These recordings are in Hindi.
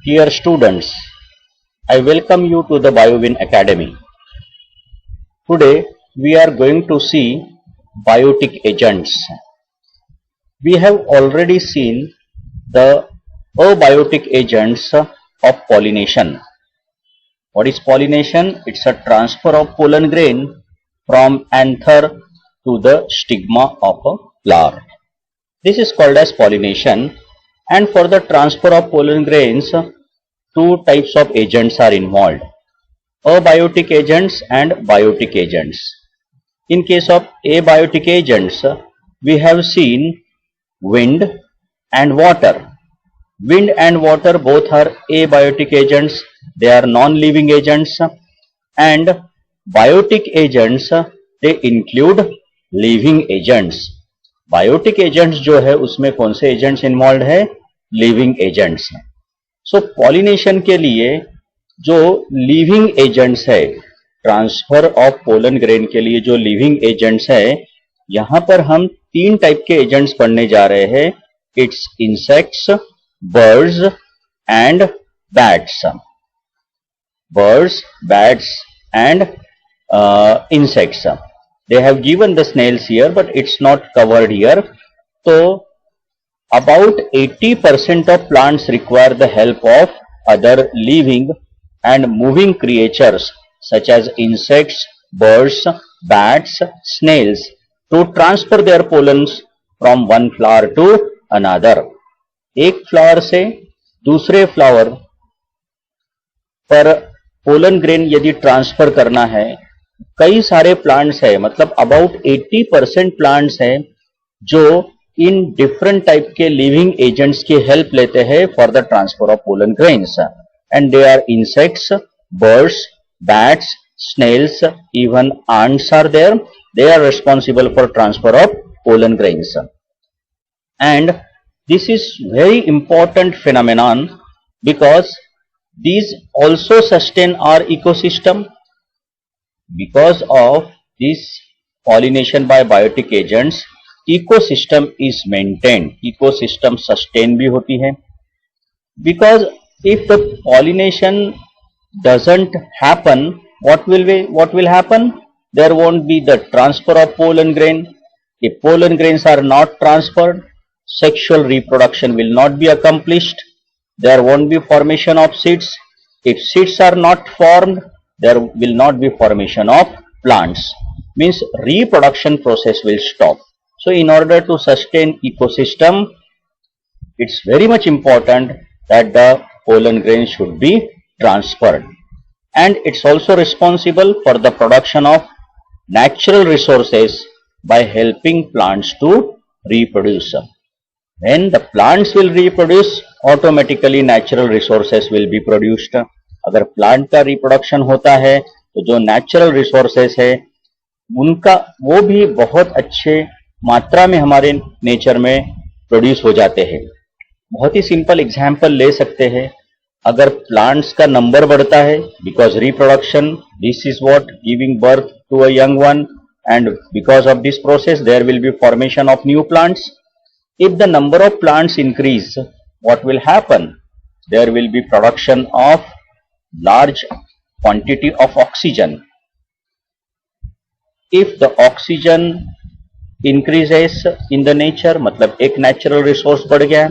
Dear students, I welcome you to the BioWin Academy. Today we are going to see biotic agents. We have already seen the abiotic agents of pollination. What is pollination? It's a transfer of pollen grain from anther to the stigma of a flower. This is called as pollination, and for the transfer of pollen grains, two types of agents are involved: abiotic agents and biotic agents. In case of abiotic agents, we have seen wind and water. Wind and water both are abiotic agents, they are non-living agents, and biotic agents they include living agents. Biotic agents जो है उसमें कौन से एजेंट्स इन्वॉल्व है? लिविंग एजेंट्स हैं. सो पॉलिनेशन के लिए जो लिविंग एजेंट्स है, ट्रांसफर ऑफ पोलन ग्रेन के लिए जो लिविंग एजेंट्स है, यहां पर हम तीन टाइप के एजेंट्स पढ़ने जा रहे हैं. It's insects, birds and bats. Birds, bats and insects. They have given the snails here, but it's not covered here. So about 80% of plants require the help of other living and moving creatures such as insects, birds, bats, snails to transfer their pollens from one flower to another. एक फ्लावर से दूसरे फ्लावर पर पोलन ग्रेन यदि ट्रांसफर करना है, कई सारे प्लांट्स है, मतलब अबाउट 80% प्लांट्स हैं जो इन डिफरेंट टाइप के लिविंग एजेंट्स की हेल्प लेते हैं for the transfer of pollen grains. And they are insects, birds, bats, snails, even ants are there. They are responsible for transfer of pollen grains. And this is very important phenomenon because these also sustain our ecosystem. Because of this pollination by biotic agents, ecosystem is maintained. Ecosystem sustain भी होती है. Because if the pollination doesn't happen, what will happen? There won't be the transfer of pollen grain. If pollen grains are not transferred, sexual reproduction will not be accomplished. There won't be formation of seeds. If seeds are not formed, there will not be formation of plants. Means reproduction process will stop. So in order to sustain ecosystem, it's very much important that the pollen grain should be transferred. And it's also responsible for the production of natural resources by helping plants to reproduce. When the plants will reproduce, automatically natural resources will be produced. अगर प्लांट का रिप्रोडक्शन होता है तो जो नेचुरल रिसोर्सेस है उनका वो भी बहुत अच्छे मात्रा में हमारे नेचर में प्रोड्यूस हो जाते हैं. बहुत ही सिंपल एग्जांपल ले सकते हैं. अगर प्लांट्स का नंबर बढ़ता है, because reproduction, this is what giving birth to a young one, and because of this process there will be formation of new plants. If the number of plants increase, what will happen? There will be production of large quantity of oxygen. If the oxygen increases in the nature, मतलब एक natural resource बढ़ गया,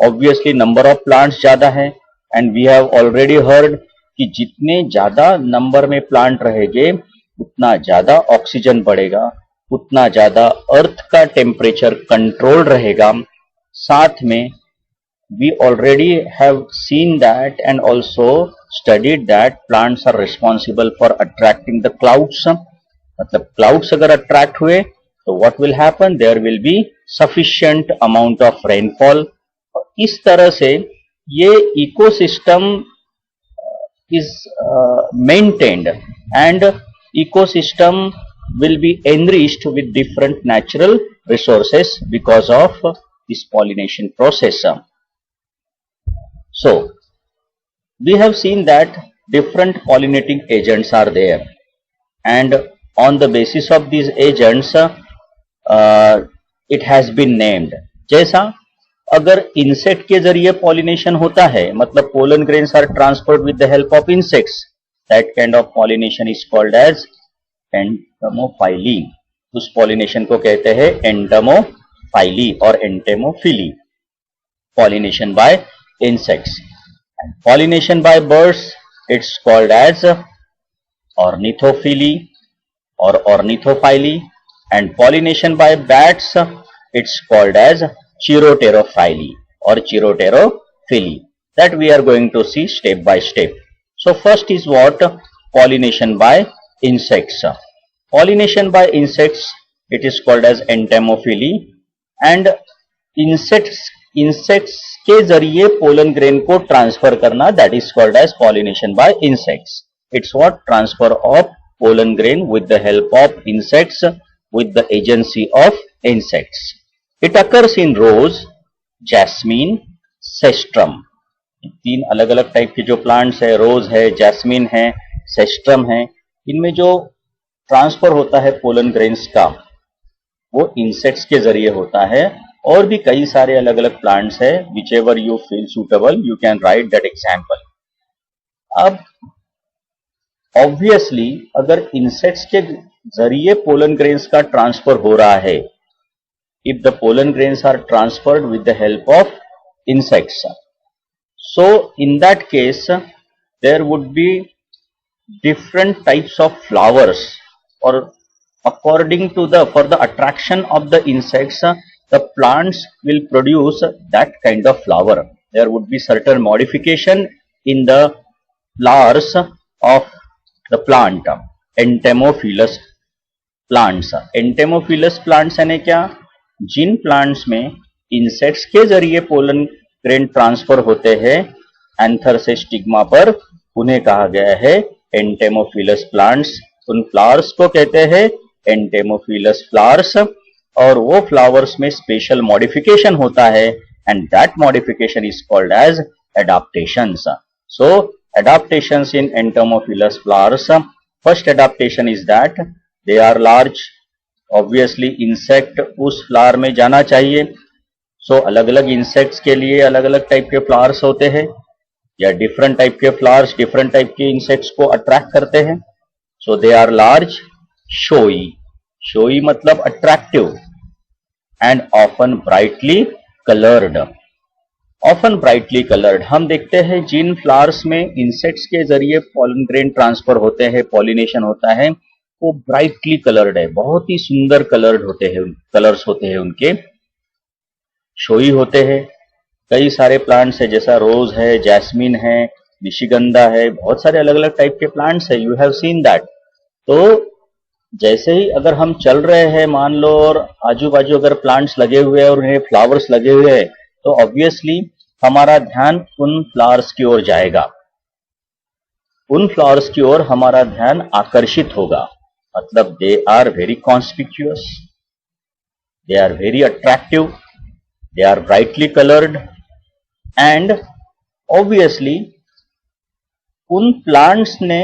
obviously number of plants ज्यादा है, and we have already heard कि जितने ज्यादा नंबर में प्लांट रहेंगे उतना ज्यादा ऑक्सीजन बढ़ेगा, उतना ज्यादा अर्थ का टेम्परेचर कंट्रोल रहेगा. साथ में we already have seen that and also studied that plants are responsible for attracting the clouds. मतलब clouds अगर attract हुए तो what will happen? There will be sufficient amount of rainfall. इस तरह से ये ecosystem is maintained and ecosystem will be enriched with different natural resources because of this pollination process. So we have seen that different pollinating agents are there, and on the basis of these agents it has been named. जैसा अगर इंसेक्ट के जरिए पॉलिनेशन होता है, मतलब pollen grains are transferred with the help of insects, that kind of pollination is called as entomophily. उस पॉलिनेशन को कहते हैं एंटमोफाइली और entomophily, pollination by insects. And pollination by birds, it's called as ornithophily or ornithophily, and pollination by bats, it's called as chiroterophily or chiroterophily. That we are going to see step by step. So first is what? Pollination by insects. Pollination by insects, it is called as entomophily, and insects के जरिए पोलन ग्रेन को ट्रांसफर करना, that is called as pollination by insects. It's what? Transfer of pollen grain with the help of insects, with the agency of insects. It occurs in rose, jasmine, cestrum. तीन अलग अलग टाइप के जो प्लांट्स है, रोज है, जैस्मीन है, सेस्ट्रम है, इनमें जो ट्रांसफर होता है पोलन ग्रेन्स का वो इंसेक्ट्स के जरिए होता है. और भी कई सारे अलग अलग प्लांट्स है, whichever you feel suitable you can write that example. अब ऑब्वियसली अगर इंसेक्ट्स के जरिए पोलन ग्रेन्स का ट्रांसफर हो रहा है, if the pollen grains are transferred with the help of insects, so in that case there would be different types of flowers, और according to for the attraction of the insects, the plants will produce that kind of flower. There would be certain modification in the flowers of the plant. Entomophilous plants. Entomophilous plants यानी क्या? जिन plants में insects के जरिए pollen grain transfer होते हैं एंथर से स्टिग्मा पर, उन्हें कहा गया है entomophilous plants. उन फ्लावर्स को कहते हैं एंटेमोफिलस फ्लावर्स, और वो फ्लावर्स में स्पेशल मॉडिफिकेशन होता है, and that modification is called as adaptations. So adaptations in entomophilous flowers, first adaptation is that they are large. Obviously insect उस फ्लावर में जाना चाहिए. सो अलग अलग इंसेक्ट्स के लिए अलग अलग टाइप के फ्लावर्स होते हैं, या डिफरेंट टाइप के फ्लावर्स डिफरेंट टाइप के इंसेक्ट्स को अट्रैक्ट करते हैं. So they are large, showy. showy मतलब attractive, and often brightly colored. often brightly colored, हम देखते हैं जिन फ्लावर्स में इंसेक्ट्स के जरिए पॉलन ग्रेन ट्रांसफर होते हैं, पॉलिनेशन होता है, वो ब्राइटली कलर्ड है, बहुत ही सुंदर कलर्ड होते हैं, कलर्स होते हैं उनके, शोई होते हैं. कई सारे प्लांट्स है, जैसा रोज है, जैस्मिन है, निशिगंधा है, बहुत सारे अलग अलग टाइप के प्लांट्स है, यू हैव सीन दैट. तो जैसे ही अगर हम चल रहे हैं मान लो, और आजू बाजू अगर प्लांट्स लगे हुए हैं और उन्हें फ्लावर्स लगे हुए हैं, तो ऑब्वियसली हमारा ध्यान उन फ्लावर्स की ओर जाएगा, उन फ्लावर्स की ओर हमारा ध्यान आकर्षित होगा. मतलब they are very conspicuous, they are very attractive, they are brightly coloured, and obviously उन प्लांट्स ने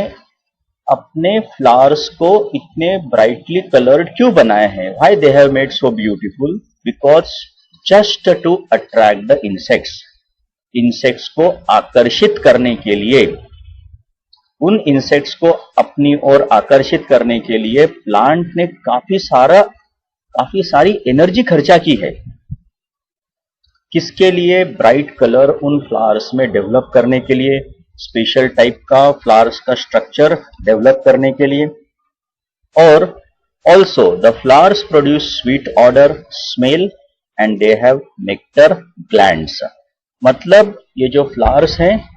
अपने फ्लावर्स को इतने ब्राइटली कलर्ड क्यों बनाए हैं? Why they have made so beautiful? Because just to attract the insects. Insects को आकर्षित करने के लिए, उन इंसेक्ट्स को अपनी ओर आकर्षित करने के लिए प्लांट ने काफी सारी एनर्जी खर्चा की है. किसके लिए? ब्राइट कलर उन फ्लावर्स में डेवलप करने के लिए, स्पेशल टाइप का फ्लावर्स का स्ट्रक्चर डेवलप करने के लिए. और also the flowers produce sweet order, smell, and they have nectar glands. मतलब ये जो फ्लावर्स हैं,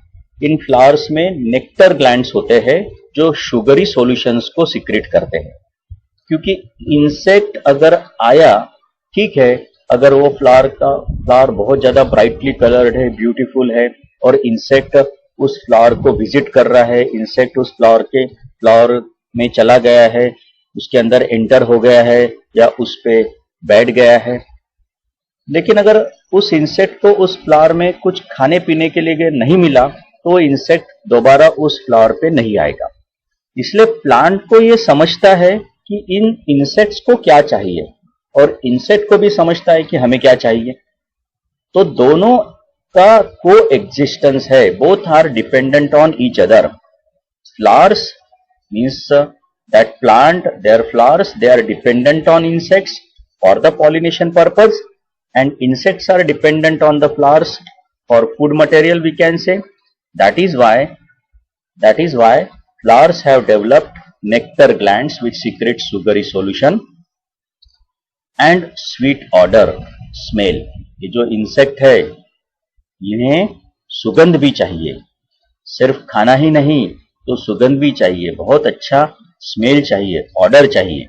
इन फ्लावर्स में नेक्टर ग्लैंड्स होते हैं जो शुगरी सॉल्यूशंस को सीक्रेट करते हैं. क्योंकि इंसेक्ट अगर आया, ठीक है, अगर वो फ्लावर बहुत ज्यादा ब्राइटली कलर्ड है, ब्यूटीफुल है, और इंसेक्ट उस फ्लावर को विजिट कर रहा है, इंसेक्ट उस फ्लावर में चला गया है, उसके अंदर एंटर हो गया है, या उस पे बैठ गया है, लेकिन अगर उस इंसेक्ट को उस फ्लावर में कुछ खाने पीने के लिए नहीं मिला, तो वो इंसेक्ट दोबारा उस फ्लावर पे नहीं आएगा. इसलिए प्लांट को ये समझता है कि इन इंसेक्ट्स को क्या चाहिए, और इंसेक्ट को भी समझता है कि हमें क्या चाहिए. तो दोनों का को एग्जिस्टेंस है, both are dependent on each other. Flowers means that plant, their flowers, they are dependent on insects for the pollination purpose, and insects are dependent on the flowers for food material, we can say. That is why flowers have developed nectar glands which secrete sugary solution and sweet odor, smell. ये जो इंसेक्ट है इन्हें सुगंध भी चाहिए, सिर्फ खाना ही नहीं तो सुगंध भी चाहिए, बहुत अच्छा स्मेल चाहिए, ऑर्डर चाहिए.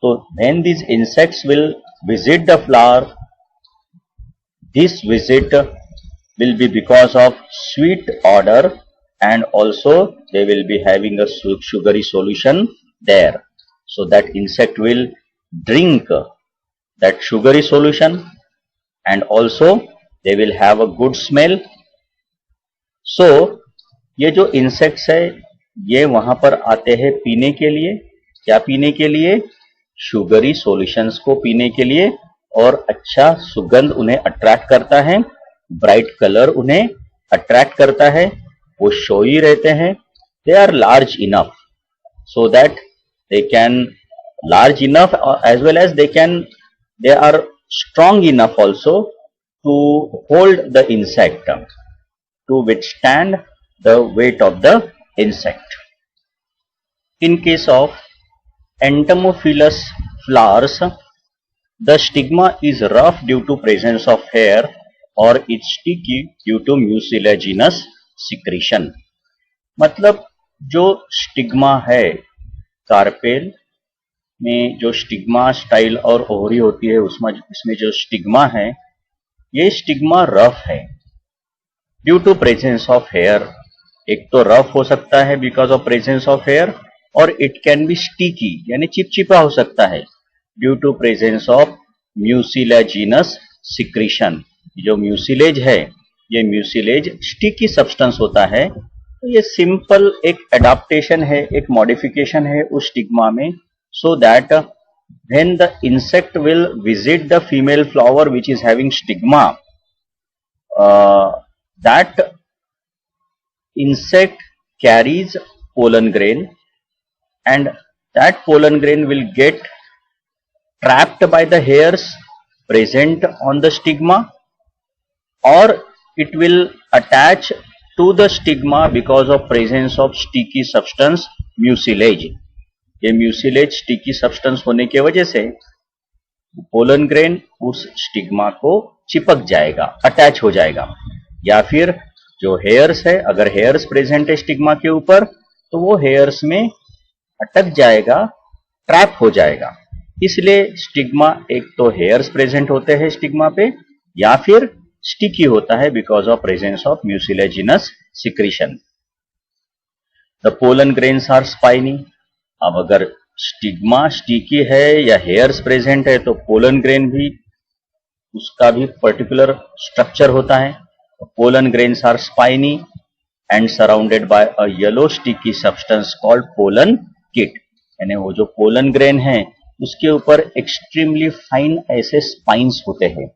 तो when these insects will visit the flower, this visit will be because of sweet odor, and also they will be having a sugary solution there. So that insect will drink that sugary solution, and also they will have a good smell. So ये जो इंसेक्ट्स है ये वहां पर आते हैं पीने के लिए. क्या पीने के लिए? शुगरी सॉल्यूशंस को पीने के लिए. और अच्छा सुगंध उन्हें अट्रैक्ट करता है, ब्राइट कलर उन्हें अट्रैक्ट करता है, वो शोई रहते हैं. They are large enough so that they can large enough as well as they are strong enough also to hold the insect, to withstand the weight of the insect. In case of entomophilous flowers, the stigma is rough due to presence of hair or it's sticky due to mucilaginous secretion. मतलब जो स्टिग्मा है, कार्पेल में जो स्टिग्मा स्टाइल और ओहरी होती है इसमें जो स्टिग्मा है ये स्टिग्मा रफ है due to presence of hair. एक तो रफ हो सकता है because of presence of hair, और इट कैन बी स्टिकी यानी चिपचिपा हो सकता है due to presence of mucilaginous secretion. जो म्यूसिलेज है ये म्यूसिलेज स्टिकी सब्सटेंस होता है. तो ये सिंपल एक एडाप्टेशन है, एक मॉडिफिकेशन है उस स्टिग्मा में, so that when the insect will visit the female flower which is having stigma, that insect carries pollen grain, and that pollen grain will get trapped by the hairs present on the stigma, or it will attach to the stigma because of presence of sticky substance mucilage. ये mucilage sticky substance होने की वजह से pollen grain उस स्टिग्मा को चिपक जाएगा, अटैच हो जाएगा. या फिर जो हेयर्स है, अगर हेयर्स प्रेजेंट है स्टिग्मा के ऊपर तो वो हेयर्स में अटक जाएगा, ट्रैप हो जाएगा. इसलिए स्टिग्मा एक तो हेयर्स प्रेजेंट होते हैं स्टिग्मा पे, या फिर स्टिकी होता है because of presence of mucilaginous secretion. The pollen grains are spiny. अब अगर स्टिग्मा स्टिकी है या हेयर्स प्रेजेंट है तो पोलन ग्रेन भी उसका भी पर्टिकुलर स्ट्रक्चर होता है. Pollen grains are spiny and surrounded by a yellow sticky substance called pollen kit. यानी वो जो पोलन ग्रेन है उसके ऊपर एक्सट्रीमली फाइन ऐसे स्पाइन्स होते हैं,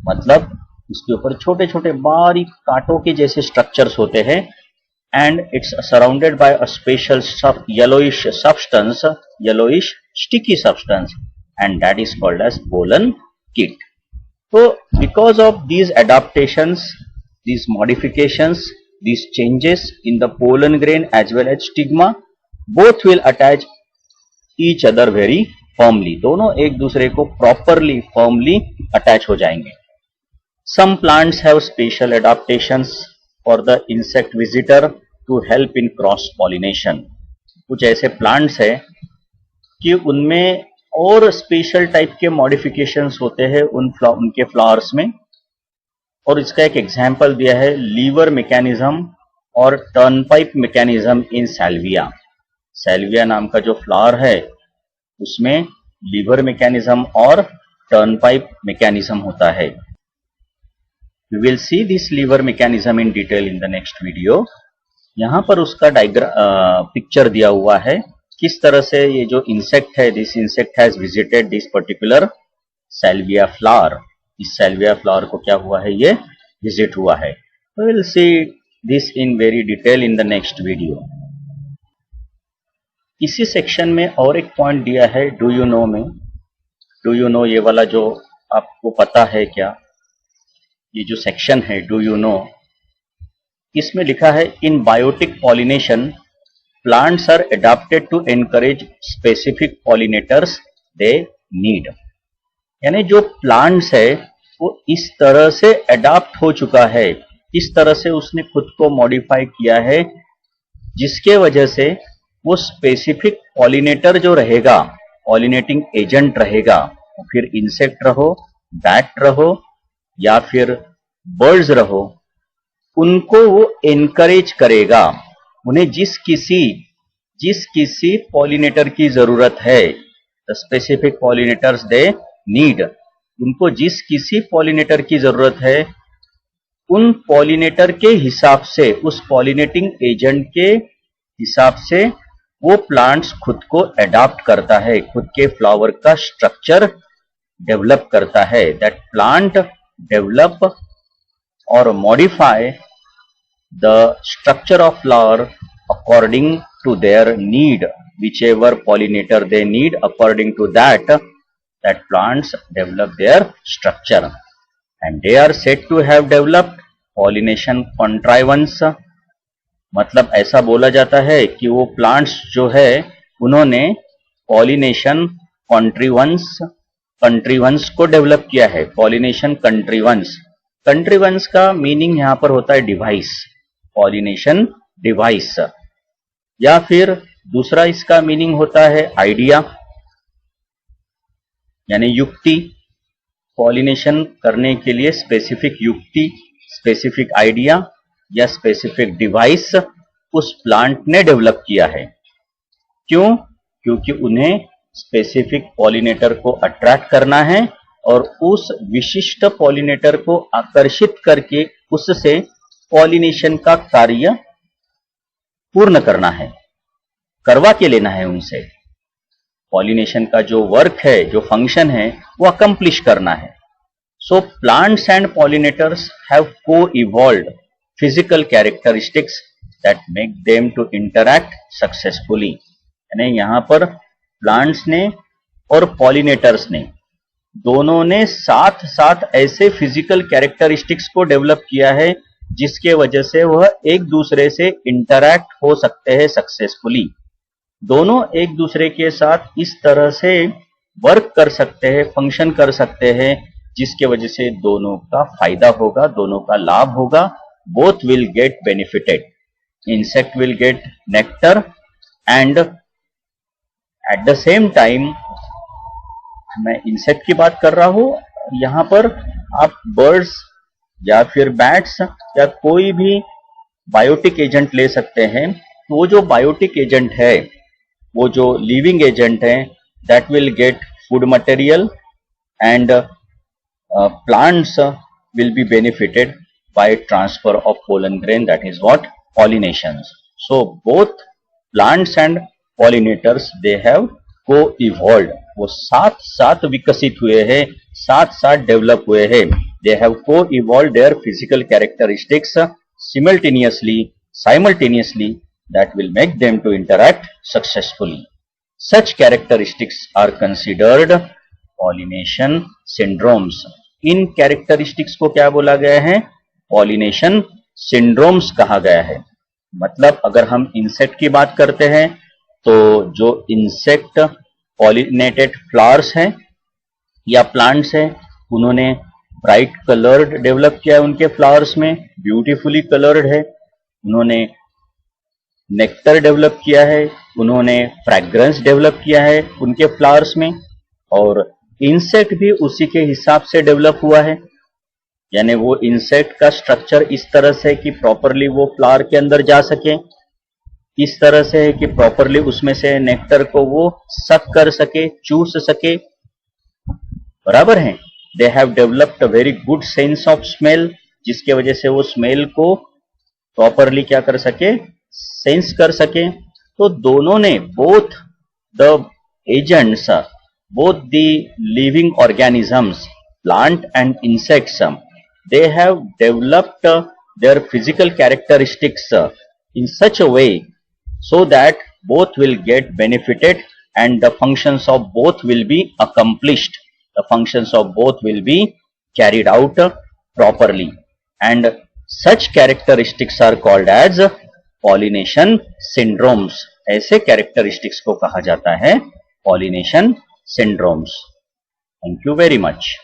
मतलब उसके ऊपर छोटे छोटे बारीक कांटों के जैसे स्ट्रक्चर्स होते हैं. And it's surrounded by a special yellowish substance, yellowish sticky substance, and that is called as pollen kit. So because of these adaptations, these modifications, these changes in the pollen grain as well as stigma, both will attach each other very firmly. दोनों एक दूसरे को properly firmly attach हो जाएंगे. Some plants have special adaptations for the insect visitor to help in cross pollination. कुछ ऐसे plants है कि उनमें और स्पेशल टाइप के मॉडिफिकेशंस होते हैं उनके फ्लावर्स में. और इसका एक एग्जाम्पल दिया है लीवर मैकेनिज्म और टर्नपाइप मैकेनिज्म इन सैल्विया. सैल्विया नाम का जो फ्लावर है उसमें लीवर मैकेनिज्म और टर्नपाइप मैकेनिज्म होता है. We will see this lever mechanism in detail in the next video. यहां पर उसका पिक्चर दिया हुआ है किस तरह से ये जो इंसेक्ट है, this insect has visited this particular salvia flower. इस सैल्विया फ्लावर को क्या हुआ है, ये विजिट हुआ है। We will see this in very detail in the next video. इसी सेक्शन में और एक पॉइंट दिया है डू यू नो में। डू यू नो ये वाला जो आपको पता है क्या, ये जो सेक्शन है डू यू नो, इसमें लिखा है in biotic pollination plants are adapted to encourage specific pollinators they need. यानी जो प्लांट्स है वो इस तरह से एडाप्ट हो चुका है, इस तरह से उसने खुद को मॉडिफाई किया है, जिसके वजह से वो स्पेसिफिक पॉलिनेटर जो रहेगा, पॉलिनेटिंग एजेंट रहेगा, फिर इंसेक्ट रहो, बैट रहो या फिर बर्ड्स रहो, उनको वो एनकरेज करेगा। उन्हें जिस किसी पॉलिनेटर की जरूरत है, the specific pollinators they need, उनको जिस किसी पॉलिनेटर की जरूरत है, उन पॉलिनेटर के हिसाब से, उस पॉलिनेटिंग एजेंट के हिसाब से वो प्लांट्स खुद को एडाप्ट करता है, खुद के फ्लावर का स्ट्रक्चर डेवलप करता है। दैट प्लांट डेवलप और modify the structure of flower according to their need, whichever pollinator they need, according to that plants develop their structure, and they are said to have developed pollination contrivance। मतलब ऐसा बोला जाता है कि वो प्लांट्स जो है उन्होंने पॉलिनेशन कंट्रीवंस को डेवलप किया है। पॉलिनेशन कंट्रीवंस का मीनिंग यहां पर होता है डिवाइस, पॉलिनेशन डिवाइस, या फिर दूसरा इसका मीनिंग होता है आइडिया, यानी युक्ति। पॉलिनेशन करने के लिए स्पेसिफिक युक्ति, स्पेसिफिक आइडिया या स्पेसिफिक डिवाइस उस प्लांट ने डेवलप किया है। क्यों? क्योंकि उन्हें स्पेसिफिक पॉलिनेटर को अट्रैक्ट करना है और उस विशिष्ट पॉलिनेटर को आकर्षित करके उससे पॉलिनेशन का कार्य पूर्ण करना है, करवा के लेना है उनसे। पॉलिनेशन का जो वर्क है, जो फंक्शन है, वो अकम्प्लिश करना है। So plants and pollinators have co-evolved physical characteristics that make them to interact successfully. यानी यहां पर प्लांट्स ने और पॉलिनेटर्स ने, दोनों ने साथ साथ ऐसे फिजिकल कैरेक्टरिस्टिक्स को डेवलप किया है जिसके वजह से वह एक दूसरे से इंटरैक्ट हो सकते हैं सक्सेसफुली। दोनों एक दूसरे के साथ इस तरह से वर्क कर सकते हैं, फंक्शन कर सकते हैं, जिसके वजह से दोनों का फायदा होगा, दोनों का लाभ होगा। Both will get benefited. Insect will get nectar and at the same time, मैं इंसेक्ट की बात कर रहा हूं, यहां पर आप बर्ड्स या फिर बैट्स या कोई भी बायोटिक एजेंट ले सकते हैं। तो वो जो बायोटिक एजेंट है, वो जो लिविंग एजेंट है, that will get food material and plants will be benefited by transfer of pollen grain, that is what pollinations. So both plants and pollinators, they have co-evolved, वो साथ साथ विकसित हुए हैं, साथ साथ डेवलप हुए हैं। They have co-evolved their physical characteristics simultaneously that will make them to interact successfully. Such characteristics are considered pollination syndromes। In characteristics को क्या बोला गया है? पॉलिनेशन सिंड्रोम्स कहा गया है। मतलब अगर हम इंसेक्ट की बात करते हैं तो जो इंसेक्ट पॉलिनेटेड फ्लावर्स हैं या प्लांट्स हैं, उन्होंने ब्राइट कलर्ड डेवलप किया है उनके फ्लावर्स में, ब्यूटीफुली कलर्ड है। उन्होंने नेक्टर डेवलप किया है, उन्होंने फ्रेग्रेंस डेवलप किया है उनके फ्लावर्स में, और इंसेक्ट भी उसी के हिसाब से डेवलप हुआ है। यानी वो इंसेक्ट का स्ट्रक्चर इस तरह से कि प्रॉपरली वो फ्लावर के अंदर जा सके, इस तरह से है कि प्रॉपरली उसमें से नेक्टर को वो सक कर सके, चूस सके, बराबर है। They have developed a very good sense of smell, जिसके वजह से वो स्मेल को प्रॉपरली क्या कर सके, सेंस कर सके। तो दोनों ने, both the agents, both the living organisms, plant and insects, they have developed their physical characteristics in such a way so that both will get benefited and the functions of both will be accomplished. The functions of both will be carried out properly, and such characteristics are called as pollination syndromes. ऐसे characteristics को कहा जाता है pollination syndromes. Thank you very much.